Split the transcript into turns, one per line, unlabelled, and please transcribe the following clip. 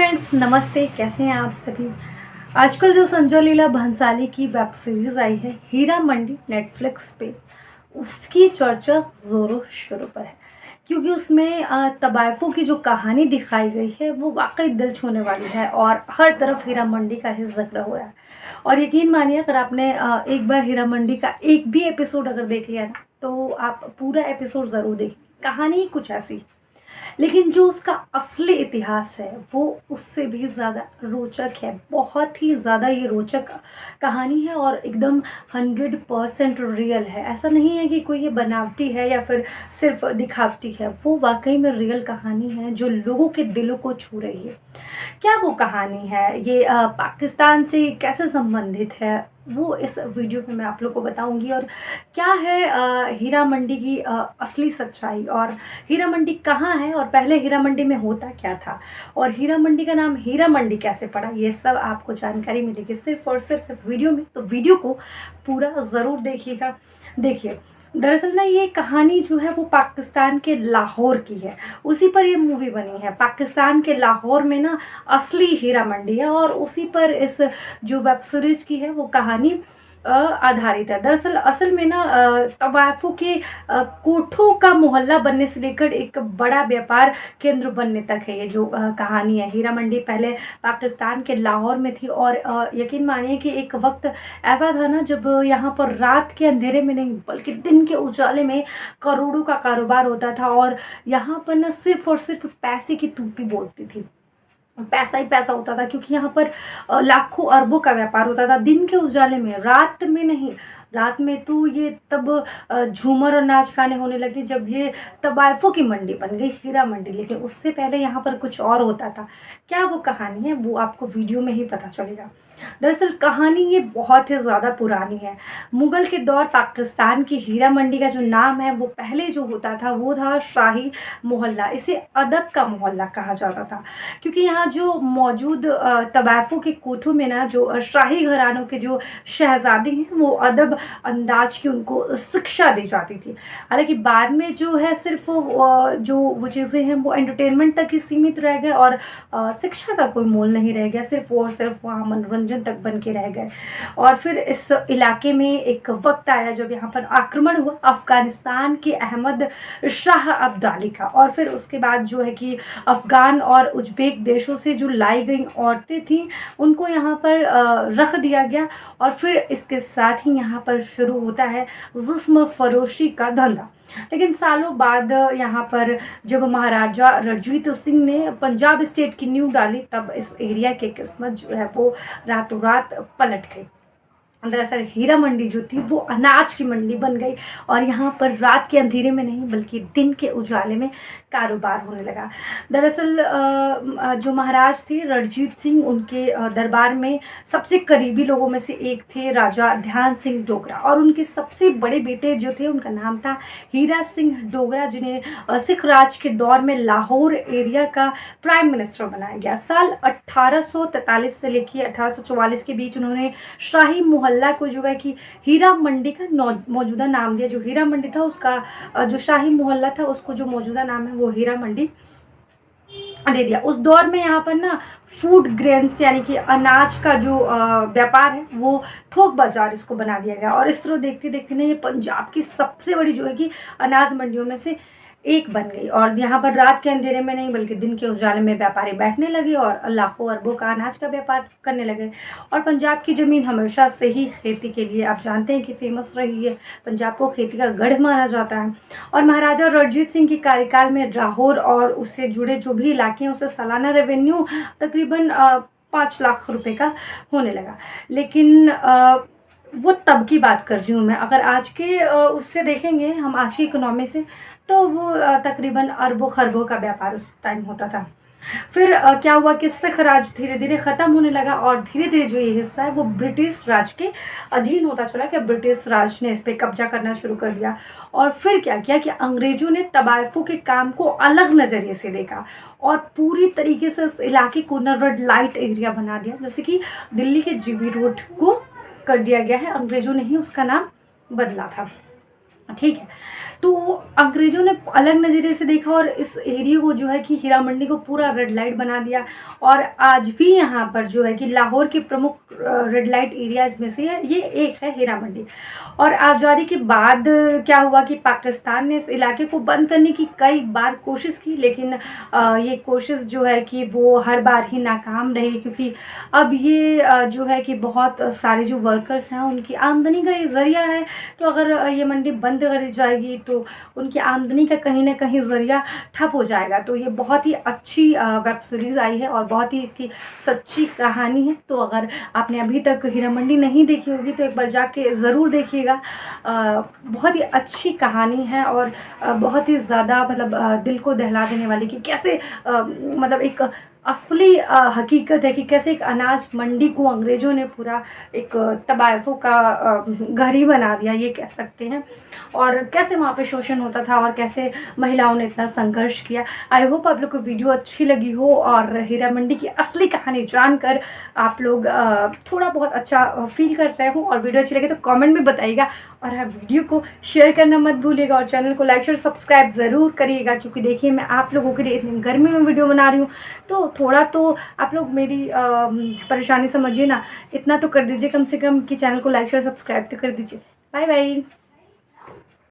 Friends, नमस्ते। कैसे हैं आप सभी। आजकल जो संजय लीला भंसाली की वेब सीरीज़ आई है हीरा मंडी नेटफ्लिक्स पे, उसकी चर्चा ज़ोरों शोरों पर है क्योंकि उसमें तबायफ़ों की जो कहानी दिखाई गई है वो वाकई दिल छूने वाली है और हर तरफ हीरा मंडी का ही जिक्र हो रहा है। और यकीन मानिए, अगर आपने एक बार हीरा मंडी का एक भी एपिसोड अगर देख लिया ना, तो आप पूरा एपिसोड ज़रूर देखें। कहानी ही कुछ ऐसी, लेकिन जो उसका असली इतिहास है वो उससे भी ज़्यादा रोचक है। बहुत ही ज़्यादा ये रोचक कहानी है और एकदम 100% रियल है। ऐसा नहीं है कि कोई ये बनावटी है या फिर सिर्फ दिखावटी है। वो वाकई में रियल कहानी है जो लोगों के दिलों को छू रही है। क्या वो कहानी है, ये पाकिस्तान से कैसे संबंधित है, वो इस वीडियो में मैं आप लोग को बताऊंगी। और क्या है हीरा मंडी की असली सच्चाई, और हीरा मंडी कहाँ है, और पहले हीरा मंडी में होता क्या था, और हीरा मंडी का नाम हीरा मंडी कैसे पड़ा, ये सब आपको जानकारी मिलेगी सिर्फ और सिर्फ इस वीडियो में। तो वीडियो को पूरा ज़रूर देखिएगा। देखिए, दरअसल ना ये कहानी जो है वो पाकिस्तान के लाहौर की है। उसी पर ये मूवी बनी है। पाकिस्तान के लाहौर में ना असली हीरा मंडी है और उसी पर इस जो वेब सीरीज की है वो कहानी आधारित है। दरअसल असल में ना तवायफों के कोठों का मोहल्ला बनने से लेकर एक बड़ा व्यापार केंद्र बनने तक है ये जो कहानी है। हीरा मंडी पहले पाकिस्तान के लाहौर में थी और यकीन मानिए कि एक वक्त ऐसा था ना जब यहाँ पर रात के अंधेरे में नहीं बल्कि दिन के उजाले में करोड़ों का कारोबार होता था। और यहाँ पर ना सिर्फ और सिर्फ पैसे की तूती बोलती थी। पैसा ही पैसा होता था क्योंकि यहाँ पर लाखों अरबों का व्यापार होता था दिन के उजाले में, रात में नहीं। रात में तो ये तब झूमर और नाच गाने होने लगे जब ये तबायफों की मंडी बन गई हीरा मंडी। लेकिन उससे पहले यहाँ पर कुछ और होता था। क्या वो कहानी है वो आपको वीडियो में ही पता चलेगा। दरअसल कहानी ये बहुत ही ज़्यादा पुरानी है। मुगल के दौर पाकिस्तान की हीरा मंडी का जो नाम है वो पहले जो होता था वो था शाही मोहल्ला। इसे अदब का मोहल्ला कहा जाता था क्योंकि यहाँ जो मौजूद तवायफों के कोठों में ना जो शाही घरानों के जो शहजादे हैं वो अदब अंदाज की उनको शिक्षा दी जाती थी। हालांकि बाद में जो है सिर्फ जो वो चीज़ें हैं वो एंटरटेनमेंट तक ही सीमित रह गए और शिक्षा का कोई मोल नहीं रह गया। सिर्फ और सिर्फ वहाँ मनोरंजन तक बन के रह गए। और फिर इस इलाके में एक वक्त आया जब यहाँ पर आक्रमण हुआ अफगानिस्तान के अहमद शाह अब्दाली का। और फिर उसके बाद जो है कि अफगान और उज्बेक देशों से जो लाई गई औरतें थीं उनको यहाँ पर रख दिया गया। और फिर इसके साथ ही यहाँ पर शुरू होता है जिस्म फरोशी का धंधा। लेकिन सालों बाद यहाँ पर जब महाराजा रणजीत सिंह ने पंजाब स्टेट की नींव डाली तब इस एरिया की किस्मत जो है वो रातों रात पलट गई। दरअसल हीरा मंडी जो थी वो अनाज की मंडी बन गई और यहाँ पर रात के अंधेरे में नहीं बल्कि दिन के उजाले में कारोबार होने लगा। दरअसल जो महाराज थे रणजीत सिंह, उनके दरबार में सबसे करीबी लोगों में से एक थे राजा ध्यान सिंह डोगरा। और उनके सबसे बड़े बेटे जो थे उनका नाम था हीरा सिंह डोगरा, जिन्हें सिख राज के दौर में लाहौर एरिया का प्राइम मिनिस्टर बनाया गया। साल 1843 से लेकर 1844 के बीच उन्होंने शाही मोहल्ला को जो है कि हीरा मंडी का मौजूदा नाम दिया। जो हीरा मंडी था उसका जो शाही मोहल्ला था उसको जो मौजूदा नाम है वो हीरा मंडी दे दिया। उस दौर में यहाँ पर ना फूड ग्रेन्स यानी कि अनाज का जो व्यापार है वो थोक बाजार इसको बना दिया गया। और इस तरह देखते देखते ना ये पंजाब की सबसे बड़ी जो है कि अनाज मंडियों में से एक बन गई। और यहाँ पर रात के अंधेरे में नहीं बल्कि दिन के उजाले में व्यापारी बैठने लगे और लाखों अरबों का अनाज का व्यापार करने लगे। और पंजाब की ज़मीन हमेशा से ही खेती के लिए आप जानते हैं कि फेमस रही है। पंजाब को खेती का गढ़ माना जाता है। और महाराजा रणजीत सिंह के कार्यकाल में लाहौर और उससे जुड़े जो भी इलाके हैं उसे सालाना रेवेन्यू तकरीबन 5 लाख रुपए का होने लगा। लेकिन वो तब की बात कर रही हूँ मैं। अगर आज के उससे देखेंगे हम आज की इकोनॉमी से तो वो तकरीबन अरबों खरबों का व्यापार उस टाइम होता था। फिर क्या हुआ कि सिख राज धीरे धीरे ख़त्म होने लगा और धीरे धीरे जो ये हिस्सा है वो ब्रिटिश राज के अधीन होता चला कि ब्रिटिश राज ने इस पर कब्जा करना शुरू कर दिया। और फिर क्या किया कि अंग्रेज़ों ने तवायफों के काम को अलग नज़रिए से देखा और पूरी तरीके से इस इलाके को ना रेड लाइट एरिया बना दिया, जैसे कि दिल्ली के जीबी रोड को कर दिया गया है। अंग्रेज़ों ने ही उसका नाम बदला था। ठीक है। तो अंग्रेज़ों ने अलग नज़रिए से देखा और इस एरिया को जो है कि हीरा मंडी को पूरा रेड लाइट बना दिया। और आज भी यहाँ पर जो है कि लाहौर के प्रमुख रेड लाइट एरियाज़ में से ये एक है हीरा मंडी। और आज़ादी के बाद क्या हुआ कि पाकिस्तान ने इस इलाके को बंद करने की कई बार कोशिश की, लेकिन ये कोशिश जो है कि वो हर बार ही नाकाम रही, क्योंकि अब ये जो है कि बहुत सारे जो वर्कर्स हैं उनकी आमदनी का ये ज़रिया है। तो अगर ये मंडी बंद करी जाएगी तो उनकी आमदनी का कहीं ना कहीं ज़रिया ठप हो जाएगा। तो ये बहुत ही अच्छी वेब सीरीज़ आई है और बहुत ही इसकी सच्ची कहानी है। तो अगर आपने अभी तक हीरा मंडी नहीं देखी होगी तो एक बार जाके ज़रूर देखिएगा। बहुत ही अच्छी कहानी है और बहुत ही ज़्यादा मतलब दिल को दहला देने वाली कि कैसे मतलब एक असली हकीकत है कि कैसे एक अनाज मंडी को अंग्रेज़ों ने पूरा एक तबायफ़ों का घर ही बना दिया, ये कह सकते हैं। और कैसे वहाँ पे शोषण होता था और कैसे महिलाओं ने इतना संघर्ष किया। आई होप आप लोग को वीडियो अच्छी लगी हो और हीरा मंडी की असली कहानी जानकर आप लोग थोड़ा बहुत अच्छा फील कर रहे हो। और वीडियो अच्छी लगे तो कमेंट में बताइएगा और आप वीडियो को शेयर करना मत भूलिएगा और चैनल को लाइक शेयर सब्सक्राइब ज़रूर करिएगा, क्योंकि देखिए मैं आप लोगों के लिए इतनी गर्मी में वीडियो बना रही हूँ तो थोड़ा तो आप लोग मेरी परेशानी समझिए ना, इतना तो कर दीजिए कम से कम कि चैनल को लाइक शेयर सब्सक्राइब तो कर दीजिए। Bye bye.